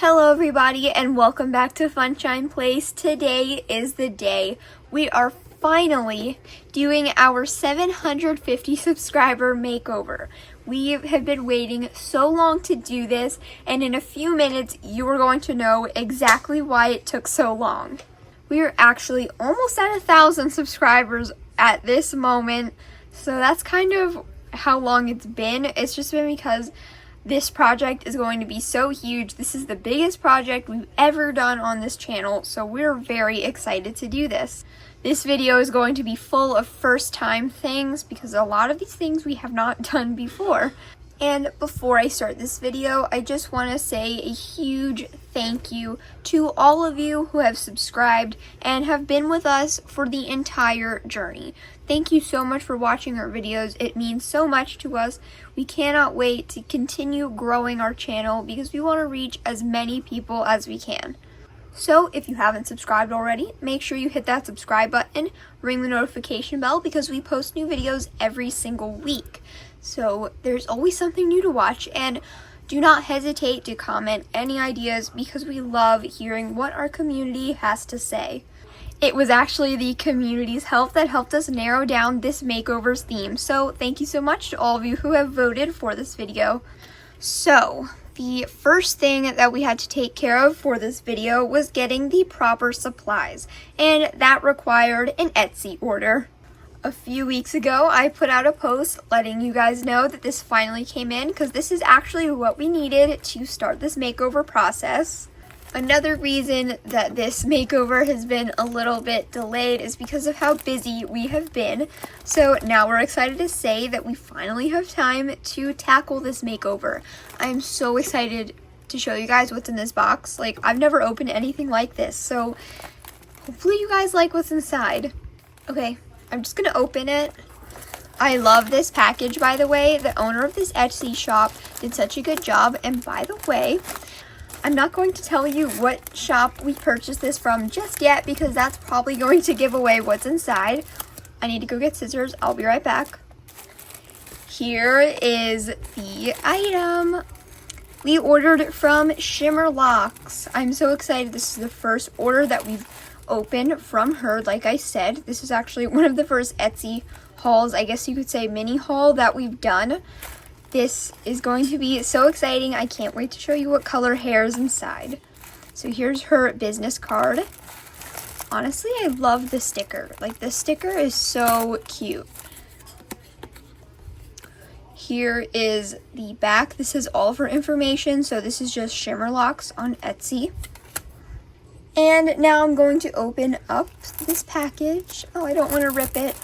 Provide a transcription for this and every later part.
Hello everybody and welcome back to Funshine Place. Today is the day we are finally doing our 750 subscriber makeover. We have been waiting so long to do this, and in a few minutes you are going to know exactly why it took so long. We are actually almost at 1,000 subscribers at this moment, so that's kind of how long it's been. It's just been because this project is going to be so huge. This is the biggest project we've ever done on this channel, so we're very excited to do this. This video is going to be full of first time things because a lot of these things we have not done before. And before I start this video, I just want to say a huge thank you to all of you who have subscribed and have been with us for the entire journey. Thank you so much for watching our videos. It means so much to us. We cannot wait to continue growing our channel because we want to reach as many people as we can. So if you haven't subscribed already, make sure you hit that subscribe button, ring the notification bell because we post new videos every single week. So there's always something new to watch, and do not hesitate to comment any ideas because we love hearing what our community has to say. It was actually the community's help that helped us narrow down this makeover's theme, so thank you so much to all of you who have voted for this video. So the first thing that we had to take care of for this video was getting the proper supplies, and that required an Etsy order. A few weeks ago, I put out a post letting you guys know that this finally came in because this is actually what we needed to start this makeover process. Another reason that this makeover has been a little bit delayed is because of how busy we have been. So now we're excited to say that we finally have time to tackle this makeover. I am so excited to show you guys what's in this box. Like, I've never opened anything like this, so hopefully you guys like what's inside. Okay, I'm just gonna open it. I love this package, by the way. The owner of this Etsy shop did such a good job, and by the way, I'm not going to tell you what shop we purchased this from just yet because that's probably going to give away what's inside. I need to go get scissors. I'll be right back. Here is the item. We ordered from Shimmerlocks. I'm so excited. This is the first order that we've opened from her. Like I said, this is actually one of the first Etsy hauls, I guess you could say mini haul, that we've done. This is going to be so exciting. I can't wait to show you what color hair is inside. So here's her business card. Honestly, I love the sticker. Like, the sticker is so cute. Here is the back. This is all of her information. So this is just Shimmerlocks on Etsy. And now I'm going to open up this package. Oh, I don't want to rip it.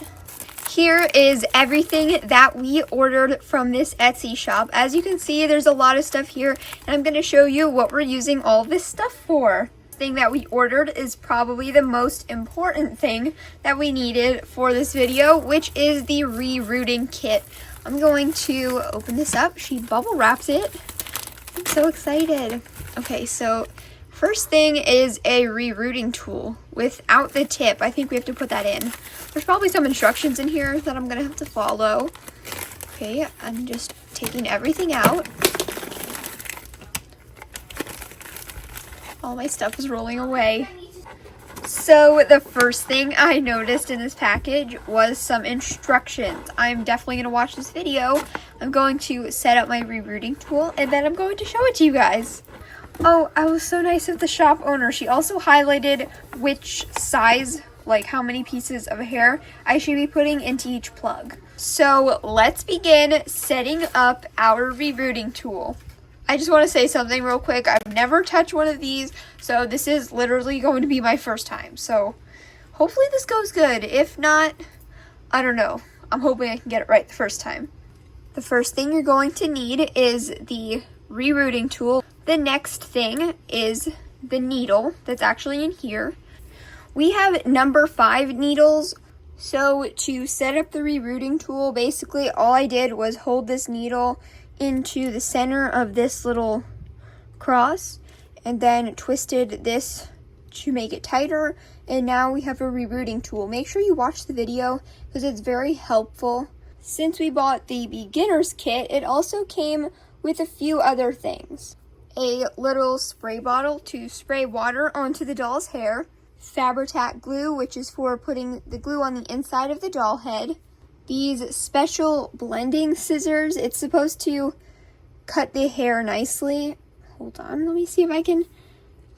Here is everything that we ordered from this Etsy shop. As you can see, there's a lot of stuff here, and I'm going to show you what we're using all this stuff for. The thing that we ordered is probably the most important thing that we needed for this video, which is the rerouting kit. I'm going to open this up. She bubble wrapped it. I'm so excited. Okay, so first thing is a rerouting tool without the tip. I think we have to put that in. There's probably some instructions in here that I'm gonna have to follow. Okay, I'm just taking everything out. All my stuff is rolling away. So the first thing I noticed in this package was some instructions. I'm definitely gonna watch this video. I'm going to set up my rerouting tool, and then I'm going to show it to you guys. Oh, I was so nice of the shop owner. She also highlighted which size, like how many pieces of hair I should be putting into each plug. So let's begin setting up our rerouting tool. I just want to say something real quick. I've never touched one of these, so this is literally going to be my first time. So hopefully this goes good. If not, I don't know. I'm hoping I can get it right the first time. The first thing you're going to need is the rerouting tool. The next thing is the needle that's actually in here. We have number 5 needles. So to set up the rerouting tool, basically all I did was hold this needle into the center of this little cross and then twisted this to make it tighter, and now we have a rerouting tool. Make sure you watch the video because it's very helpful. Since we bought the beginner's kit, it also came with a few other things. a little spray bottle to spray water onto the doll's hair, Fabri-Tac glue, which is for putting the glue on the inside of the doll head, these special blending scissors. It's supposed to cut the hair nicely. Hold on, let me see if I can,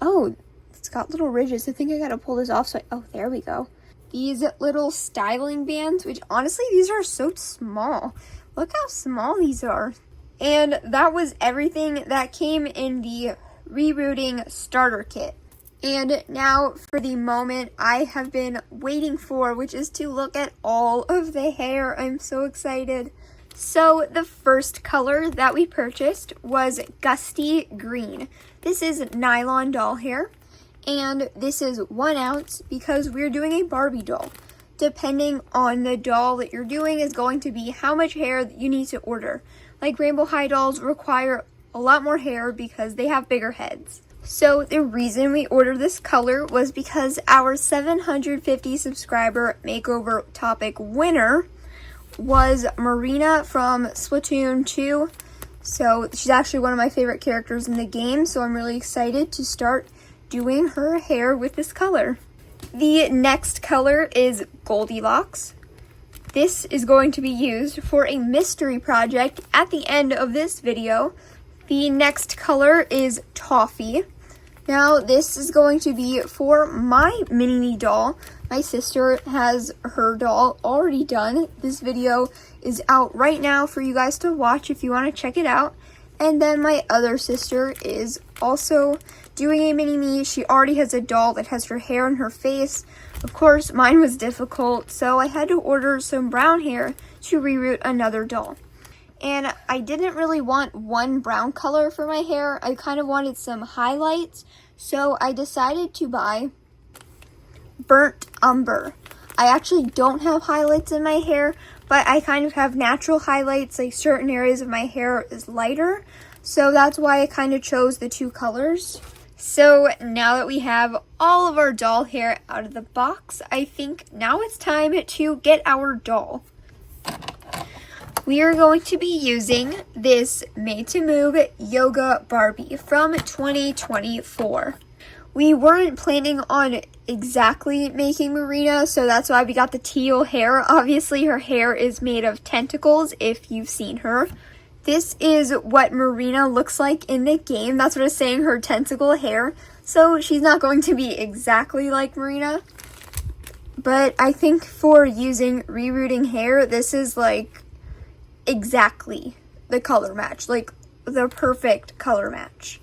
oh, it's got little ridges. I think I gotta pull this off, oh, there we go. These little styling bands, which honestly, these are so small. Look how small these are. And that was everything that came in the Rerooting starter kit. And now for the moment I have been waiting for, which is to look at all of the hair. I'm so excited. So the first color that we purchased was Gusty Green. This is nylon doll hair, and this is 1 ounce because we're doing a Barbie doll. Depending on the doll that you're doing is going to be how much hair that you need to order. Like Rainbow High dolls require a lot more hair because they have bigger heads. So the reason we ordered this color was because our 750 subscriber makeover topic winner was Marina from Splatoon 2. So she's actually one of my favorite characters in the game, so I'm really excited to start doing her hair with this color. The next color is Goldilocks. This is going to be used for a mystery project at the end of this video. The next color is Toffee. Now this is going to be for my mini doll. My sister has her doll already done. This video is out right now for you guys to watch if you want to check it out. And then my other sister is also doing a mini-me. She already has a doll that has her hair in her face. Of course, mine was difficult, so I had to order some brown hair to reroot another doll. And I didn't really want one brown color for my hair. I kind of wanted some highlights, so I decided to buy Burnt Umber. I actually don't have highlights in my hair, but I kind of have natural highlights, like certain areas of my hair is lighter. So that's why I kind of chose the two colors. So now that we have all of our doll hair out of the box, I think now it's time to get our doll. We are going to be using this Made to Move Yoga Barbie from 2024. We weren't planning on exactly making Marina, so that's why we got the teal hair. Obviously, her hair is made of tentacles if you've seen her. This is what Marina looks like in the game. That's what it's saying, her tentacle hair. So she's not going to be exactly like Marina. But I think for using rerooting hair, this is like exactly the color match. Like the perfect color match.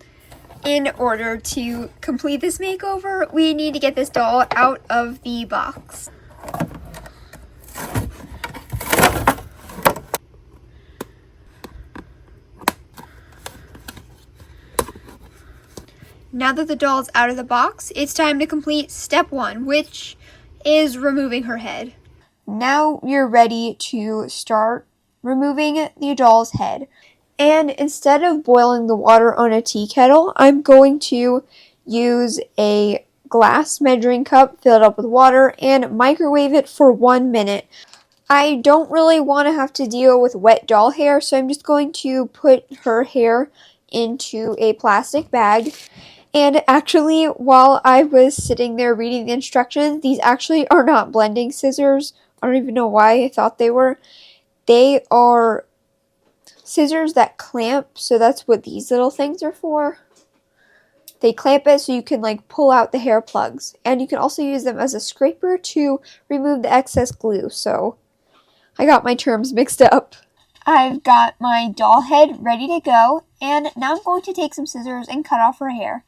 In order to complete this makeover, we need to get this doll out of the box. Now that the doll is out of the box, it's time to complete step 1, which is removing her head. Now you're ready to start removing the doll's head. And instead of boiling the water on a tea kettle, I'm going to use a glass measuring cup, fill it up with water, and microwave it for 1 minute. I don't really want to have to deal with wet doll hair, so I'm just going to put her hair into a plastic bag. And actually, while I was sitting there reading the instructions, these actually are not blending scissors. I don't even know why I thought they were. They are scissors that clamp, so that's what these little things are for. They clamp it so you can like pull out the hair plugs, and you can also use them as a scraper to remove the excess glue. So I got my terms mixed up. I've got my doll head ready to go, and now I'm going to take some scissors and cut off her hair.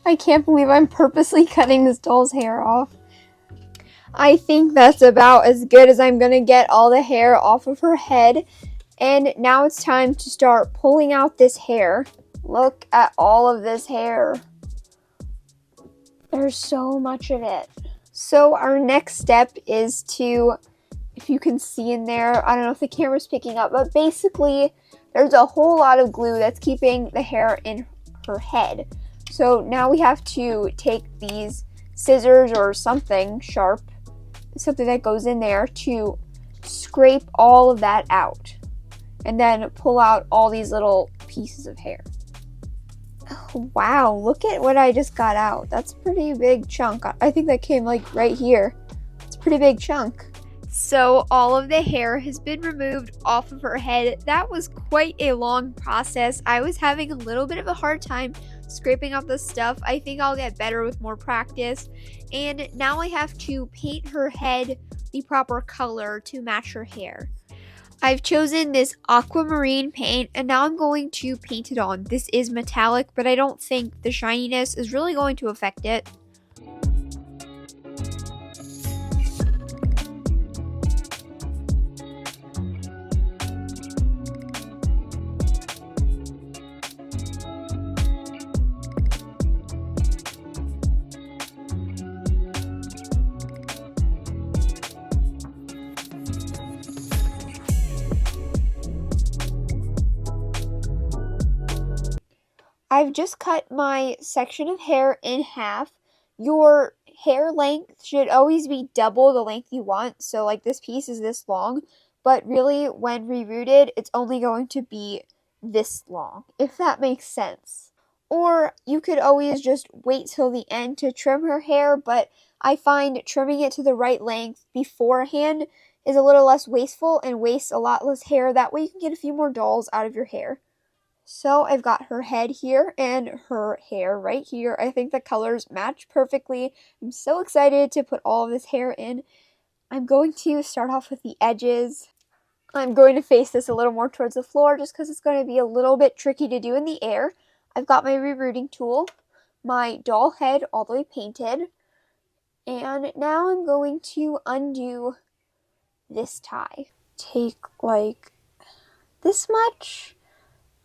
I can't believe I'm purposely cutting this doll's hair off. I think that's about as good as I'm going to get all the hair off of her head. And now it's time to start pulling out this hair. Look at all of this hair. There's so much of it. So our next step is to, if you can see in there, I don't know if the camera's picking up, but basically there's a whole lot of glue that's keeping the hair in her head. So now we have to take these scissors or something sharp something that goes in there to scrape all of that out and then pull out all these little pieces of hair. Oh, wow, look at what I just got out. That's a pretty big chunk. I think that came like right here. It's a pretty big chunk. So all of the hair has been removed off of her head. That was quite a long process. I was having a little bit of a hard time scraping off the stuff. I think I'll get better with more practice. And now I have to paint her head the proper color to match her hair. I've chosen this aquamarine paint and now I'm going to paint it on. This is metallic, but I don't think the shininess is really going to affect it. I've just cut my section of hair in half. Your hair length should always be double the length you want. So like this piece is this long, but really when rerooted, it's only going to be this long, if that makes sense. Or you could always just wait till the end to trim her hair, but I find trimming it to the right length beforehand is a little less wasteful and wastes a lot less hair. That way you can get a few more dolls out of your hair. So I've got her head here and her hair right here. I think the colors match perfectly. I'm so excited to put all of this hair in. I'm going to start off with the edges. I'm going to face this a little more towards the floor just because it's going to be a little bit tricky to do in the air. I've got my rerooting tool, my doll head all the way painted, and now I'm going to undo this tie. Take like this much.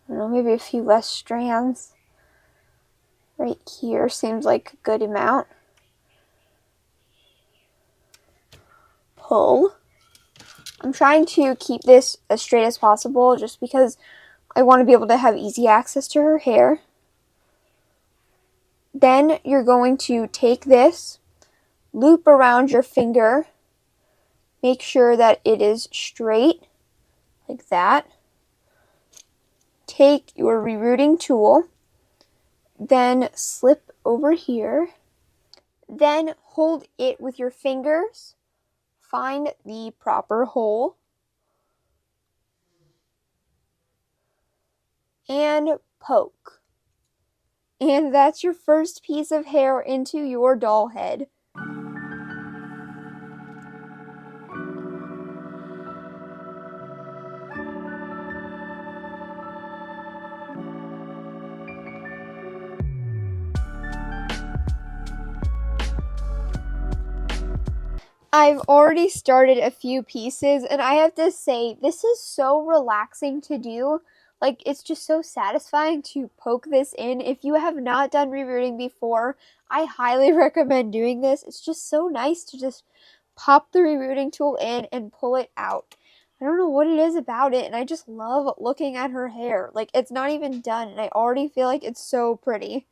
I don't know, maybe a few less strands. Right here seems like a good amount. Pull. I'm trying to keep this as straight as possible just because I want to be able to have easy access to her hair. Then you're going to take this, loop around your finger, make sure that it is straight, like that. Take your rerooting tool, then slip over here, then hold it with your fingers, find the proper hole, and poke. And that's your first piece of hair into your doll head. I've already started a few pieces, and I have to say, this is so relaxing to do. Like, it's just so satisfying to poke this in. If you have not done rerooting before, I highly recommend doing this. It's just so nice to just pop the rerooting tool in and pull it out. I don't know what it is about it, and I just love looking at her hair. Like, it's not even done, and I already feel like it's so pretty.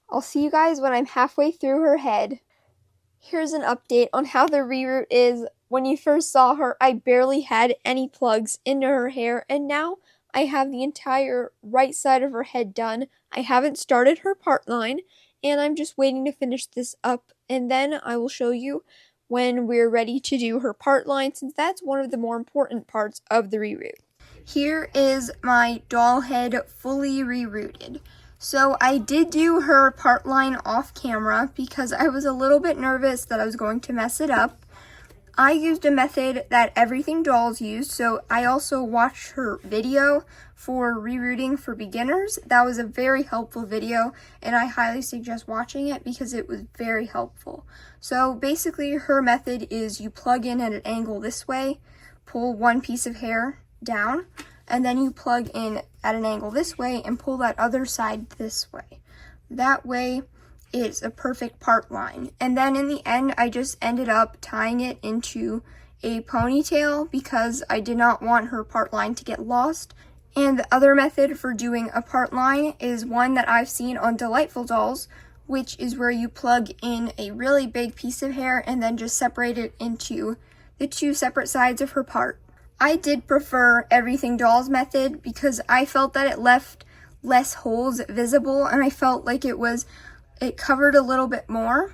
I'll see you guys when I'm halfway through her head. Here's an update on how the reroot is. When you first saw her, I barely had any plugs into her hair, and now I have the entire right side of her head done. I haven't started her part line, and I'm just waiting to finish this up, and then I will show you when we're ready to do her part line, since that's one of the more important parts of the reroot. Here is my doll head fully rerooted. So I did do her part line off camera because I was a little bit nervous that I was going to mess it up. I used a method that Everything Dolls used, so I also watched her video for rerooting for beginners. That was a very helpful video, and I highly suggest watching it because it was very helpful. So basically her method is you plug in at an angle this way, pull one piece of hair down, and then you plug in at an angle this way and pull that other side this way. That way it's a perfect part line. And then in the end, I just ended up tying it into a ponytail because I did not want her part line to get lost. And the other method for doing a part line is one that I've seen on Delightful Dolls, which is where you plug in a really big piece of hair and then just separate it into the two separate sides of her part. I did prefer Everything Dolls method because I felt that it left less holes visible and I felt like it covered a little bit more.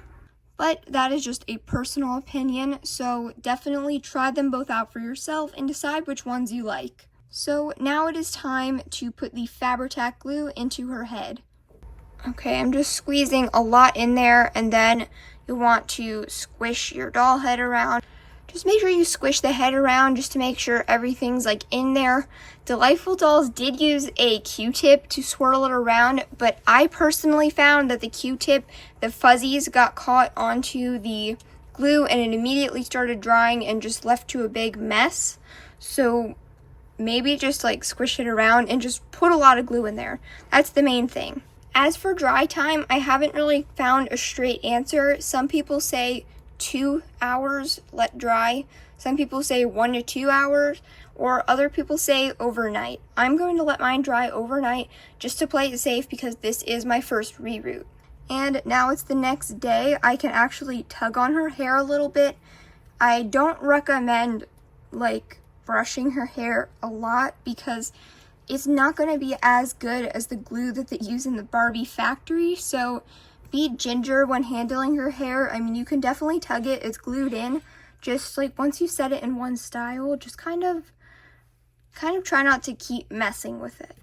But that is just a personal opinion, so definitely try them both out for yourself and decide which ones you like. So now it is time to put the Fabri-Tac glue into her head. Okay, I'm just squeezing a lot in there, and then you'll want to squish your doll head around. Just make sure you squish the head around just to make sure everything's like in there. Delightful Dolls did use a Q-tip to swirl it around, but I personally found that the Q-tip, the fuzzies got caught onto the glue and it immediately started drying and just left to a big mess. So maybe just like squish it around and just put a lot of glue in there. That's the main thing. As for dry time, I haven't really found a straight answer. Some people say 2 hours, let dry. Some people say 1 to 2 hours, or other people say overnight. I'm going to let mine dry overnight just to play it safe because this is my first reroute. And now it's the next day. I can actually tug on her hair a little bit. I don't recommend like brushing her hair a lot because it's not going to be as good as the glue that they use in the Barbie factory. So be ginger when handling her hair. I mean, you can definitely tug it. It's glued in. Just like once you set it in one style, just kind of try not to keep messing with it.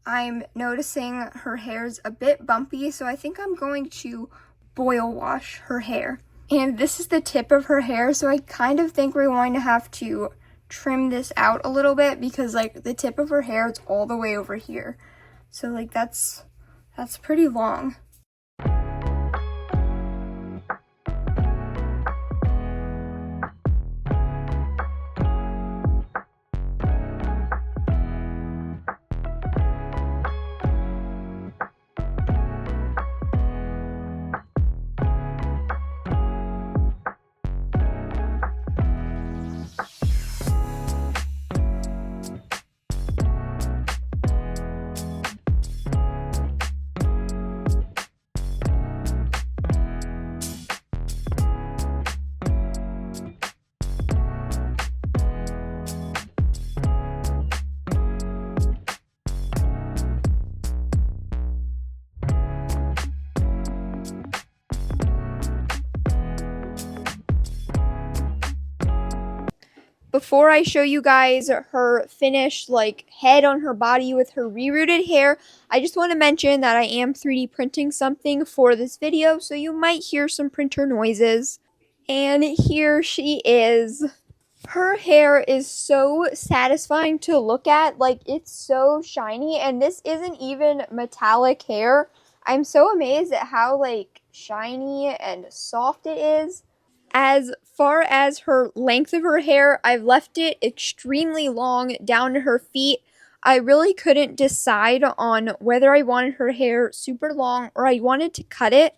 I'm noticing her hair's a bit bumpy, so I think I'm going to boil wash her hair. And this is the tip of her hair, so I kind of think we're going to have to trim this out a little bit because like the tip of her hair is all the way over here. So like that's pretty long. Before I show you guys her finished like head on her body with her rerouted hair, I just want to mention that I am 3D printing something for this video, so you might hear some printer noises. And here she is. Her hair is so satisfying to look at, like it's so shiny, and this isn't even metallic hair. I'm so amazed at how like shiny and soft it is. As far as her length of her hair, I've left it extremely long down to her feet. I really couldn't decide on whether I wanted her hair super long or I wanted to cut it.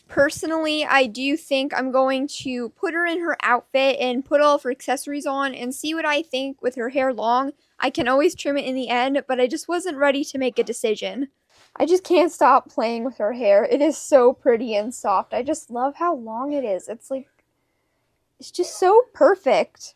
Personally, I do think I'm going to put her in her outfit and put all of her accessories on and see what I think with her hair long. I can always trim it in the end, but I just wasn't ready to make a decision. I just can't stop playing with her hair. It is so pretty and soft. I just love how long it is. It's just so perfect.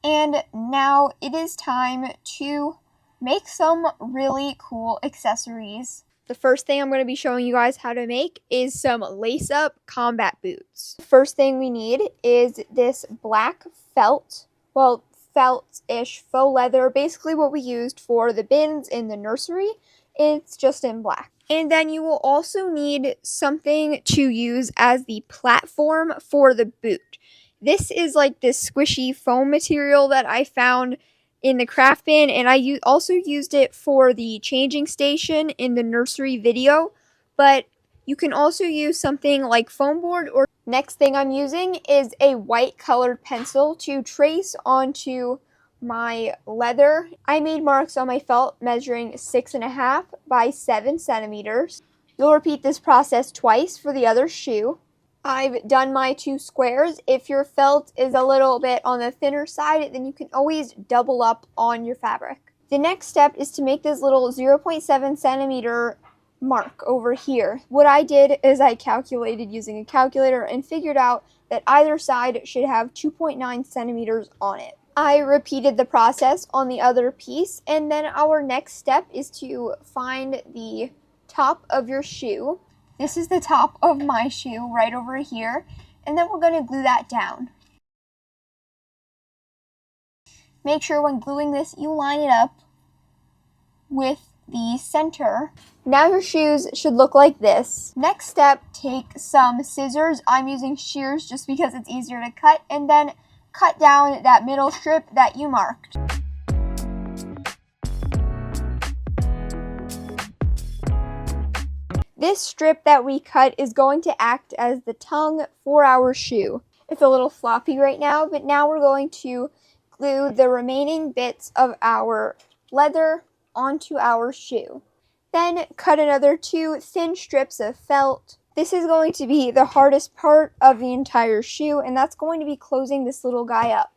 And now it is time to make some really cool accessories. The first thing I'm going to be showing you guys how to make is some lace-up combat boots. The first thing we need is this black felt, well, felt-ish faux leather, basically what we used for the bins in the nursery. It's just in black. And then you will also need something to use as the platform for the boot. This is like this squishy foam material that I found in the craft bin, and I also used it for the changing station in the nursery video, but you can also use something like foam board. Or next thing I'm using is a white colored pencil to trace onto my leather. I made marks on my felt measuring 6.5 by 7 centimeters. You'll repeat this process twice for the other shoe. I've done my 2 squares. If your felt is a little bit on the thinner side, then you can always double up on your fabric. The next step is to make this little 0.7 centimeter mark over here. What I did is I calculated using a calculator and figured out that either side should have 2.9 centimeters on it. I repeated the process on the other piece, and then our next step is to find the top of your shoe. This is the top of my shoe right over here, and then we're going to glue that down. Make sure when gluing this you line it up with the center. Now your shoes should look like this. Next step, take some scissors. I'm using shears just because it's easier to cut, and then cut down that middle strip that you marked. This strip that we cut is going to act as the tongue for our shoe. It's a little floppy right now, but now we're going to glue the remaining bits of our leather onto our shoe. Then cut another 2 thin strips of felt. This is going to be the hardest part of the entire shoe, and that's going to be closing this little guy up.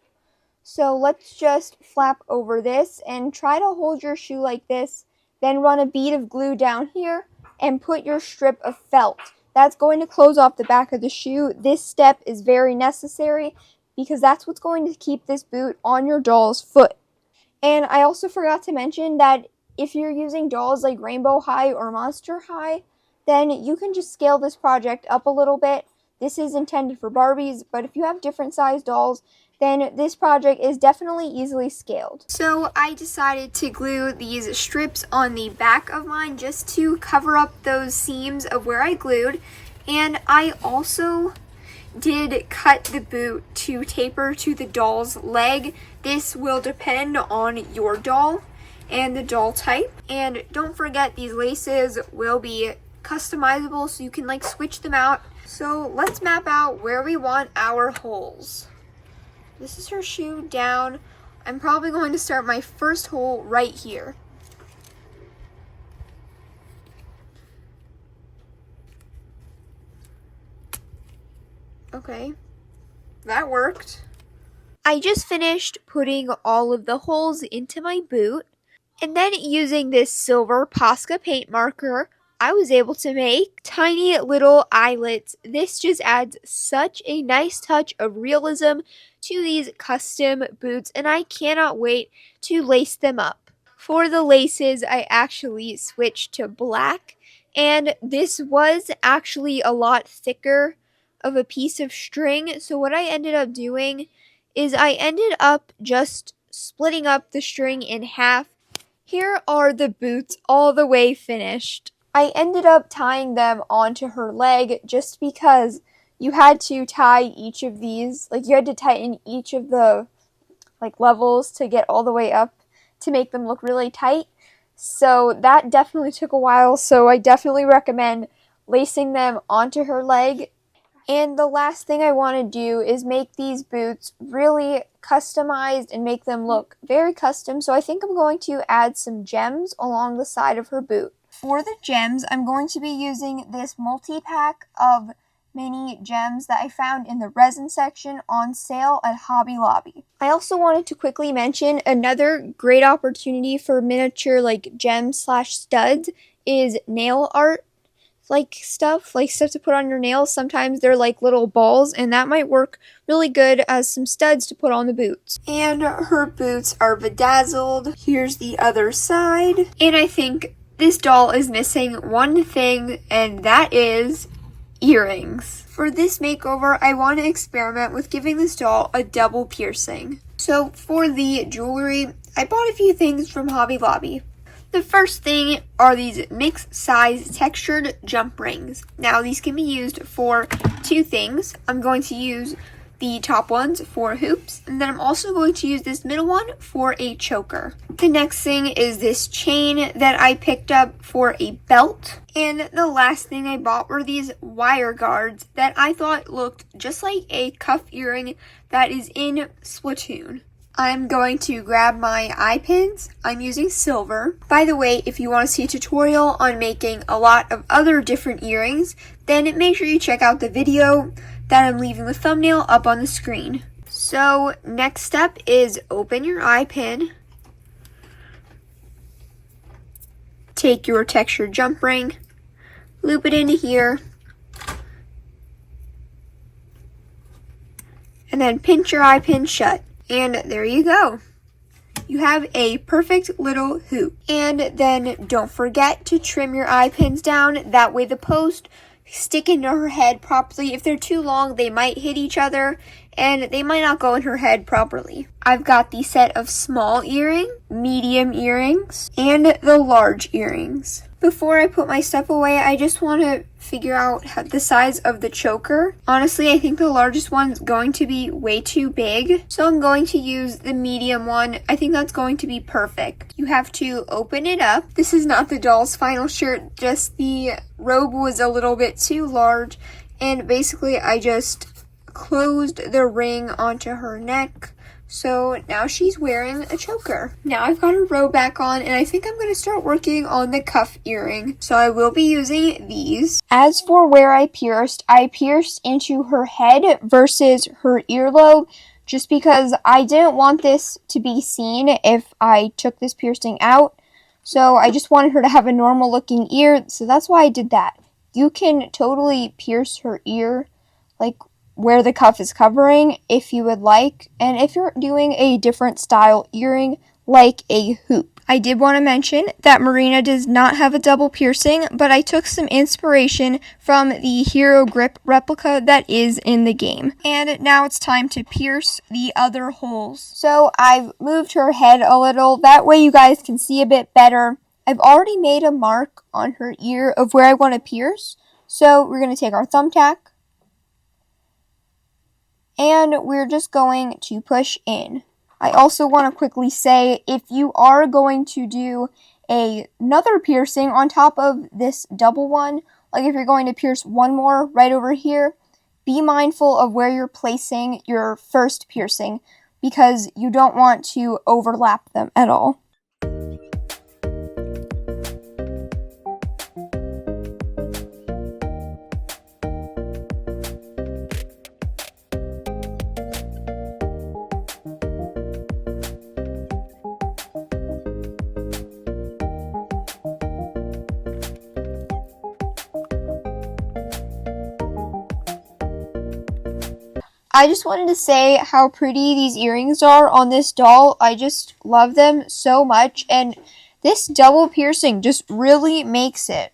So let's just flap over this and try to hold your shoe like this, then run a bead of glue down here and put your strip of felt. That's going to close off the back of the shoe. This step is very necessary because that's what's going to keep this boot on your doll's foot. And I also forgot to mention that if you're using dolls like Rainbow High or Monster High, then you can just scale this project up a little bit. This is intended for Barbies, but if you have different size dolls, then this project is definitely easily scaled. So I decided to glue these strips on the back of mine just to cover up those seams of where I glued. And I also did cut the boot to taper to the doll's leg. This will depend on your doll and the doll type. And don't forget, these laces will be customizable, so you can like switch them out. So let's map out where we want our holes. This is her shoe down. I'm probably going to start my first hole right here. Okay, that worked. I just finished putting all of the holes into my boot, and then using this silver Posca paint marker, I was able to make tiny little eyelets. This just adds such a nice touch of realism to these custom boots, and I cannot wait to lace them up. For the laces, I actually switched to black, and this was actually a lot thicker of a piece of string, so what I ended up doing is I ended up just splitting up the string in half. Here are the boots all the way finished. I ended up tying them onto her leg just because you had to tie each of these, like you had to tighten each of the like levels to get all the way up to make them look really tight. So that definitely took a while, so I definitely recommend lacing them onto her leg. And the last thing I want to do is make these boots really customized and make them look very custom. So I think I'm going to add some gems along the side of her boot. For the gems, I'm going to be using this multi-pack of mini gems that I found in the resin section on sale at Hobby Lobby. I also wanted to quickly mention another great opportunity for miniature like gems / studs is nail art. Like stuff to put on your nails. Sometimes they're like little balls, and that might work really good as some studs to put on the boots. And her boots are bedazzled. Here's the other side. And I think this doll is missing one thing, and that is earrings. For this makeover, I want to experiment with giving this doll a double piercing. So for the jewelry, I bought a few things from Hobby Lobby. The first thing are these mixed size textured jump rings. Now these can be used for 2 things. I'm going to use the top ones for hoops, and then I'm also going to use this middle one for a choker. The next thing is this chain that I picked up for a belt. And the last thing I bought were these wire guards that I thought looked just like a cuff earring that is in Splatoon. I'm going to grab my eye pins. I'm using silver. By the way, if you want to see a tutorial on making a lot of other different earrings, then make sure you check out the video that I'm leaving the thumbnail up on the screen. So next step is open your eye pin. Take your textured jump ring, loop it into here, and then pinch your eye pin shut. And there you go. You have a perfect little hoop. And then don't forget to trim your eye pins down. That way the posts stick into her head properly. If they're too long, they might hit each other and they might not go in her head properly. I've got the set of small earring, medium earrings, and the large earrings. Before I put my stuff away, I just want to figure out the size of the choker. Honestly, I think the largest one's going to be way too big, so I'm going to use the medium one. I think that's going to be perfect. You have to open it up. This is not the doll's final shirt, just the robe was a little bit too large, and basically I just closed the ring onto her neck. So now she's wearing a choker. Now I've got her robe back on, and I think I'm going to start working on the cuff earring. So I will be using these. As for where I pierced into her head versus her earlobe, just because I didn't want this to be seen if I took this piercing out. So I just wanted her to have a normal looking ear, so that's why I did that. You can totally pierce her ear, like where the cuff is covering, if you would like, and if you're doing a different style earring like a hoop. I did want to mention that Marina does not have a double piercing, but I took some inspiration from the Hero Grip replica that is in the game. And now it's time to pierce the other holes. So I've moved her head a little, that way you guys can see a bit better. I've already made a mark on her ear of where I want to pierce, so we're going to take our thumbtack, and we're just going to push in. I also want to quickly say, if you are going to do another piercing on top of this double one, like if you're going to pierce one more right over here, be mindful of where you're placing your first piercing, because you don't want to overlap them at all. I just wanted to say how pretty these earrings are on this doll. I just love them so much, and this double piercing just really makes it.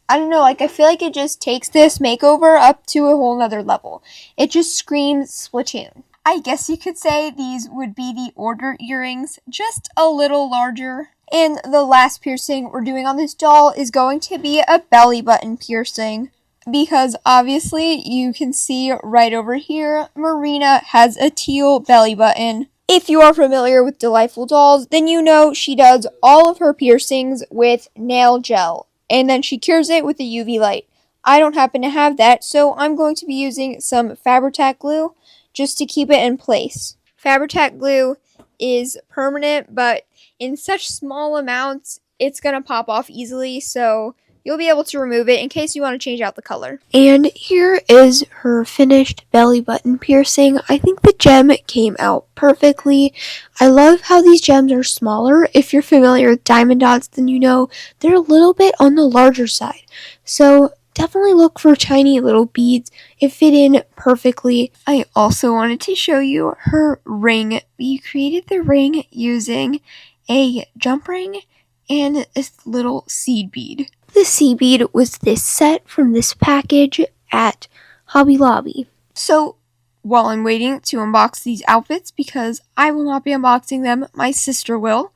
I don't know, I feel like it just takes this makeover up to a whole nother level. It just screams Splatoon. I guess you could say these would be the order earrings, just a little larger. And the last piercing we're doing on this doll is going to be a belly button piercing. Because obviously you can see right over here, Marina has a teal belly button. If you are familiar with Delightful Dolls, then you know she does all of her piercings with nail gel, and then she cures it with a UV light. I don't happen to have that, so I'm going to be using some Fabri-Tac glue just to keep it in place. Fabri-Tac glue is permanent, but in such small amounts, it's going to pop off easily, so you'll be able to remove it in case you want to change out the color. And here is her finished belly button piercing. I think the gem came out perfectly. I love how these gems are smaller. If you're familiar with diamond dots, then you know they're a little bit on the larger side. So definitely look for tiny little beads. It fit in perfectly. I also wanted to show you her ring. We created the ring using a jump ring and a little seed bead. The seed bead was this set from this package at Hobby Lobby. So while I'm waiting to unbox these outfits, because I will not be unboxing them, my sister will,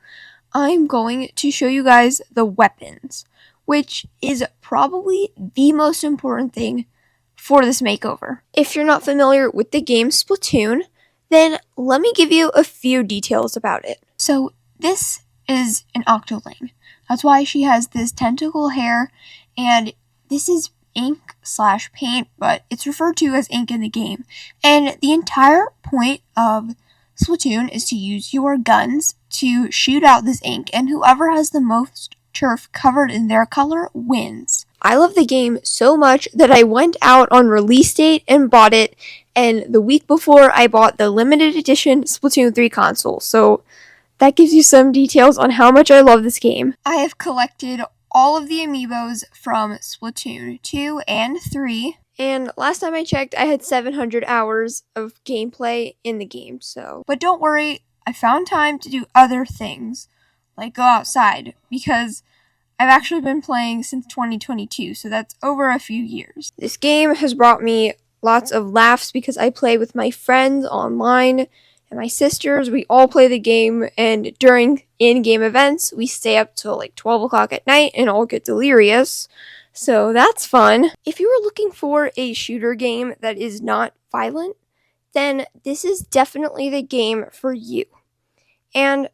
I'm going to show you guys the weapons, which is probably the most important thing for this makeover. If you're not familiar with the game Splatoon, then let me give you a few details about it. So this is an octoling. That's why she has this tentacle hair, and this is ink/paint, but it's referred to as ink in the game. And the entire point of Splatoon is to use your guns to shoot out this ink, and whoever has the most turf covered in their color wins. I love the game so much that I went out on release date and bought it, and the week before I bought the limited edition Splatoon 3 console, so that gives you some details on how much I love this game. I have collected all of the amiibos from Splatoon 2 and 3. And last time I checked, I had 700 hours of gameplay in the game, so. But don't worry, I found time to do other things, like go outside, because I've actually been playing since 2022, so that's over a few years. This game has brought me lots of laughs because I play with my friends online and my sisters. We all play the game, and during in-game events, we stay up till like 12 o'clock at night and all get delirious. So that's fun. If you are looking for a shooter game that is not violent, then this is definitely the game for you. And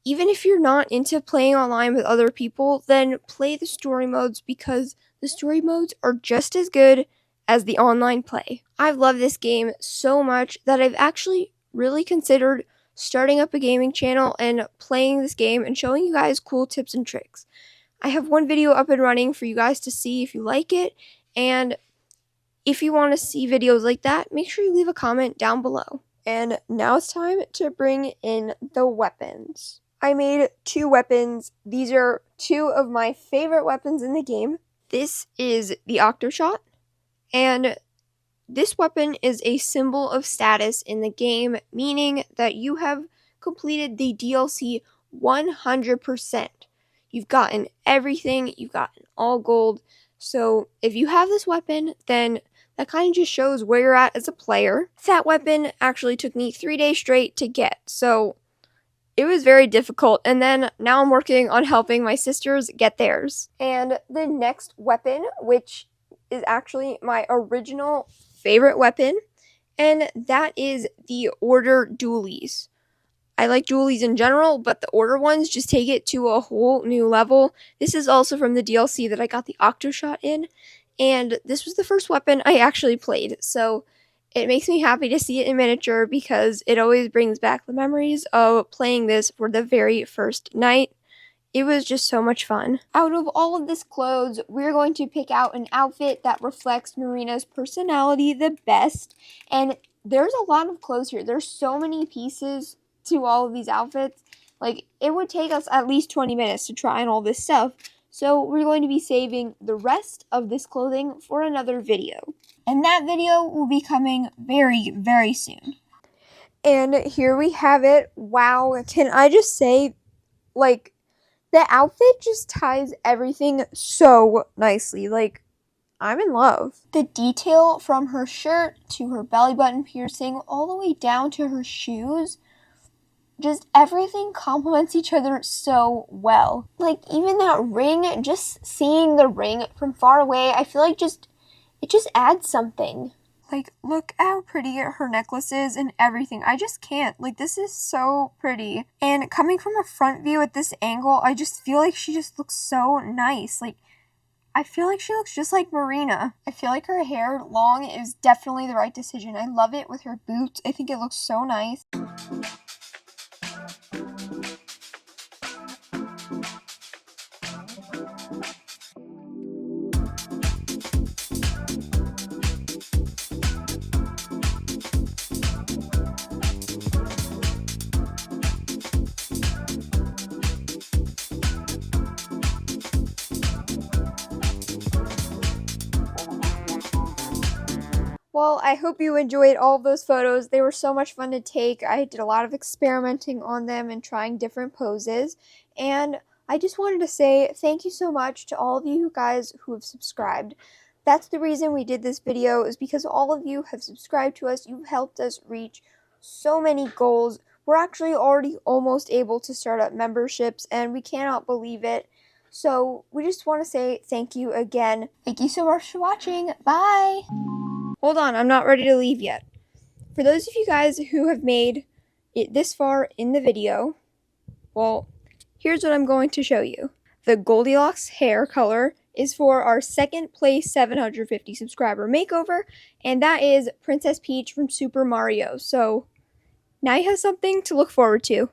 even if you're not into playing online with other people, then play the story modes because the story modes are just as good as the online play. I've loved this game so much that I've actually really considered starting up a gaming channel and playing this game and showing you guys cool tips and tricks. I have one video up and running for you guys to see if you like it, and if you want to see videos like that, make sure you leave a comment down below. And now it's time to bring in the weapons. I made 2 weapons. These are 2 of my favorite weapons in the game. This is the Octoshot, and this weapon is a symbol of status in the game, meaning that you have completed the DLC 100%. You've gotten everything, you've gotten all gold, so if you have this weapon, then that kind of just shows where you're at as a player. That weapon actually took me 3 days straight to get, so it was very difficult, and then now I'm working on helping my sisters get theirs. And the next weapon, which is actually my original favorite weapon, and that is the Order Dualies. I like dualies in general, but the Order ones just take it to a whole new level. This is also from the DLC that I got the Octoshot in, and this was the first weapon I actually played, so it makes me happy to see it in miniature because it always brings back the memories of playing this for the very first night. It was just so much fun. Out of all of this clothes, we're going to pick out an outfit that reflects Marina's personality the best, and there's a lot of clothes here. There's so many pieces to all of these outfits. Like, it would take us at least 20 minutes to try on all this stuff, so we're going to be saving the rest of this clothing for another video. And that video will be coming very, very soon. And here we have it. Wow, can I just say, like, the outfit just ties everything so nicely. Like, I'm in love. The detail from her shirt to her belly button piercing all the way down to her shoes, just everything complements each other so well. Like, even that ring, just seeing the ring from far away, I feel like it just adds something. Like, look how pretty her necklace is and everything. I just can't. Like, this is so pretty. And coming from a front view at this angle, I just feel like she just looks so nice. Like, I feel like she looks just like Marina. I feel like her hair long is definitely the right decision. I love it with her boots. I think it looks so nice. Well, I hope you enjoyed all of those photos. They were so much fun to take. I did a lot of experimenting on them and trying different poses. And I just wanted to say thank you so much to all of you guys who have subscribed. That's the reason we did this video, is because all of you have subscribed to us. You've helped us reach so many goals. We're actually already almost able to start up memberships, and we cannot believe it. So we just want to say thank you again. Thank you so much for watching. Bye! Hold on, I'm not ready to leave yet. For those of you guys who have made it this far in the video, well, here's what I'm going to show you. The Goldilocks hair color is for our second place 750 subscriber makeover, and that is Princess Peach from Super Mario. So Now you have something to look forward to.